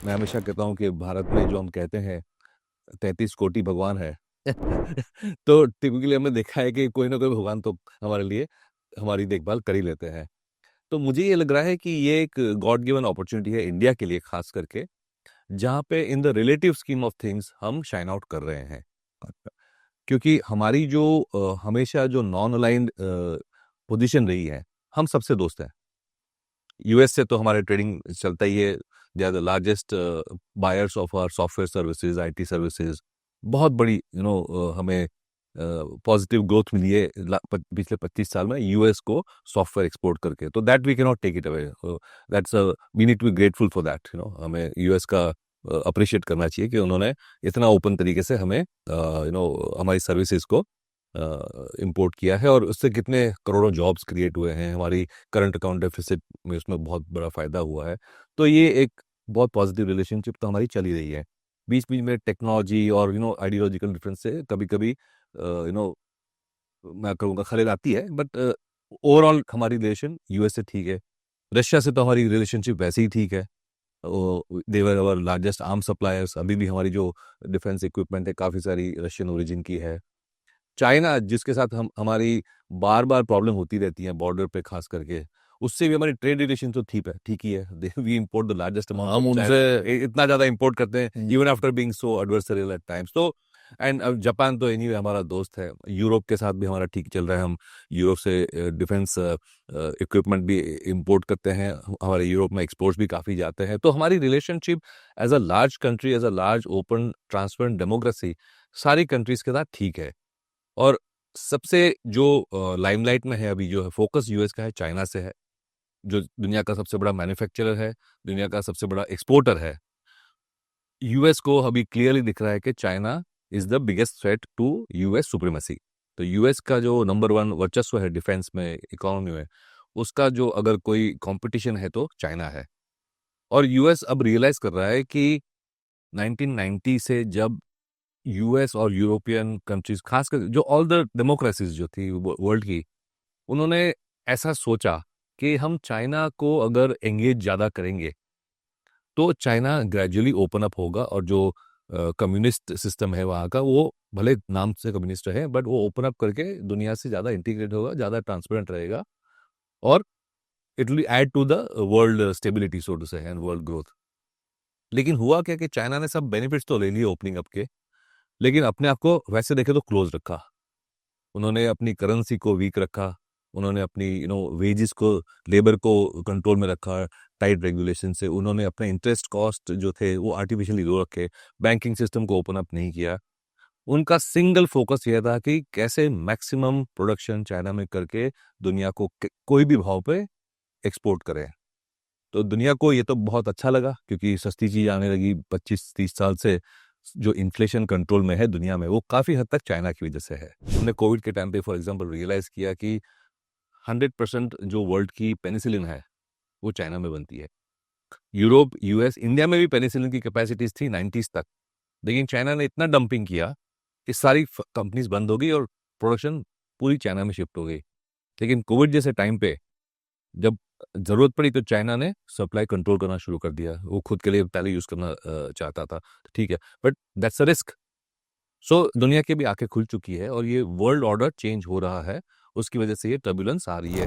मैं हमेशा कहता हूँ कि भारत में जो हम कहते हैं 33 कोटि भगवान है। तो टिपिकली हमने देखा है कि कोई ना कोई भगवान तो हमारे लिए हमारी देखभाल कर ही लेते हैं। तो मुझे ये लग रहा है कि ये एक गॉड गिवन अपॉर्चुनिटी है इंडिया के लिए खास करके, जहाँ पे in the relative scheme of things हम शाइन आउट कर रहे हैं। क्योंकि हमारी जो हमेशा जो नॉन अलाइन्ड पोजीशन रही है, हम सबसे दोस्त हैं। यूएस से तो हमारे ट्रेडिंग चलता ही है। They are the largest buyers of our software services, IT services. बहुत बड़ी हमें पॉजिटिव ग्रोथ मिली है पिछले 25 साल में यूएस को सॉफ्टवेयर एक्सपोर्ट करके। तो that we can not take it away. That's we need to be grateful for that. हमें यूएस का अप्रिशिएट करना चाहिए कि उन्होंने इतना ओपन तरीके से हमें हमारी सर्विसेज को इंपोर्ट किया है, और उससे कितने करोड़ों जॉब्स क्रिएट हुए हैं। हमारी करंट अकाउंट डेफिसिट में उसमें बहुत बड़ा फायदा हुआ है। तो ये एक बहुत पॉजिटिव रिलेशनशिप तो हमारी चल ही रही है। बीच बीच में टेक्नोलॉजी और आइडियोलॉजिकल डिफरेंस से कभी कभी यू नो मैं कहूँगा खलेल आती है, बट ओवरऑल हमारी रिलेशन यूएस से ठीक है। रशिया से तो हमारी रिलेशनशिप वैसे ही ठीक है। देवर अवर लार्जेस्ट आर्म सप्लायर्स। अभी भी हमारी जो डिफेंस इक्विपमेंट है काफ़ी सारी रशियन ओरिजिन की है। चाइना जिसके साथ हम हमारी बार-बार प्रॉब्लम होती रहती है बॉर्डर पे खास करके, उससे भी हमारी ट्रेड रिलेशन तो ठीक ही है। We import the largest amount हम उनसे इतना ज़्यादा इंपोर्ट करते हैं even after being so adversarial at times. तो एंड जापान तो एनीवे हमारा दोस्त है। यूरोप के साथ भी हमारा ठीक चल रहा है। हम यूरोप से डिफेंस इक्विपमेंट भी इंपोर्ट करते हैं। हमारे यूरोप में एक्सपोर्ट्स भी काफ़ी जाते हैं। तो हमारी relationship as a large country, as a large open transparent democracy सारी कंट्रीज़ के साथ ठीक है। और सबसे जो लाइमलाइट में है अभी, जो है फोकस यूएस का है, चाइना से है, जो दुनिया का सबसे बड़ा मैन्युफैक्चरर है, दुनिया का सबसे बड़ा एक्सपोर्टर है। यूएस को अभी क्लियरली दिख रहा है कि China is the biggest threat to US supremacy. तो यूएस का जो नंबर वन वर्चस्व है डिफेंस में, इकोनॉमी में, उसका जो अगर कोई कंपटीशन है तो चाइना है। और यूएस अब रियलाइज कर रहा है कि 1990 से जब यूएस और यूरोपियन कंट्रीज, खासकर जो ऑल द डेमोक्रेसीज जो थी वर्ल्ड की, उन्होंने ऐसा सोचा कि हम चाइना को अगर एंगेज ज़्यादा करेंगे तो चाइना ग्रेजुअली ओपन अप होगा, और जो कम्युनिस्ट सिस्टम है वहाँ का, वो भले नाम से कम्युनिस्ट है बट वो ओपन अप करके दुनिया से ज़्यादा इंटीग्रेट होगा, ज़्यादा ट्रांसपेरेंट रहेगा, और it will add to the world stability so to say and world growth. लेकिन हुआ क्या कि चाइना ने सब बेनिफिट्स तो ले लिए ओपनिंग अप के, लेकिन अपने आप को वैसे देखे तो क्लोज रखा। उन्होंने अपनी करेंसी को वीक रखा, उन्होंने अपनी वेजेस को, लेबर को कंट्रोल में रखा टाइट रेगुलेशन से। उन्होंने अपने इंटरेस्ट कॉस्ट जो थे वो आर्टिफिशियली लो रखे, बैंकिंग सिस्टम को ओपन अप नहीं किया। उनका सिंगल फोकस यह था कि कैसे मैक्सिमम प्रोडक्शन चाइना में करके दुनिया को कोई भी भाव पे एक्सपोर्ट करें। तो दुनिया को ये तो बहुत अच्छा लगा, क्योंकि सस्ती चीज आने लगी। 25-30 साल से जो इन्फ्लेशन कंट्रोल में है दुनिया में, वो काफ़ी हद तक चाइना की वजह से है। हमने कोविड के टाइम पे फॉर एग्जांपल रियलाइज़ किया कि 100% जो वर्ल्ड की पेनिसिलिन है, वो चाइना में बनती है। यूरोप, यूएस, इंडिया में भी पेनिसिलिन की कैपेसिटीज़ थी 90s तक, लेकिन चाइना ने इतना डंपिंग किया कि सारी कंपनीज बंद हो गई और प्रोडक्शन पूरी चाइना में शिफ्ट हो गई। लेकिन कोविड जैसे टाइम पे जब ज़रूरत पड़ी तो चाइना ने सप्लाई कंट्रोल करना शुरू कर दिया। वो खुद के लिए पहले यूज़ करना चाहता था, ठीक है, बट दैट्स अ रिस्क। सो दुनिया की भी आंखें खुल चुकी है और ये वर्ल्ड ऑर्डर चेंज हो रहा है, उसकी वजह से ये टर्बुलेंस आ रही है।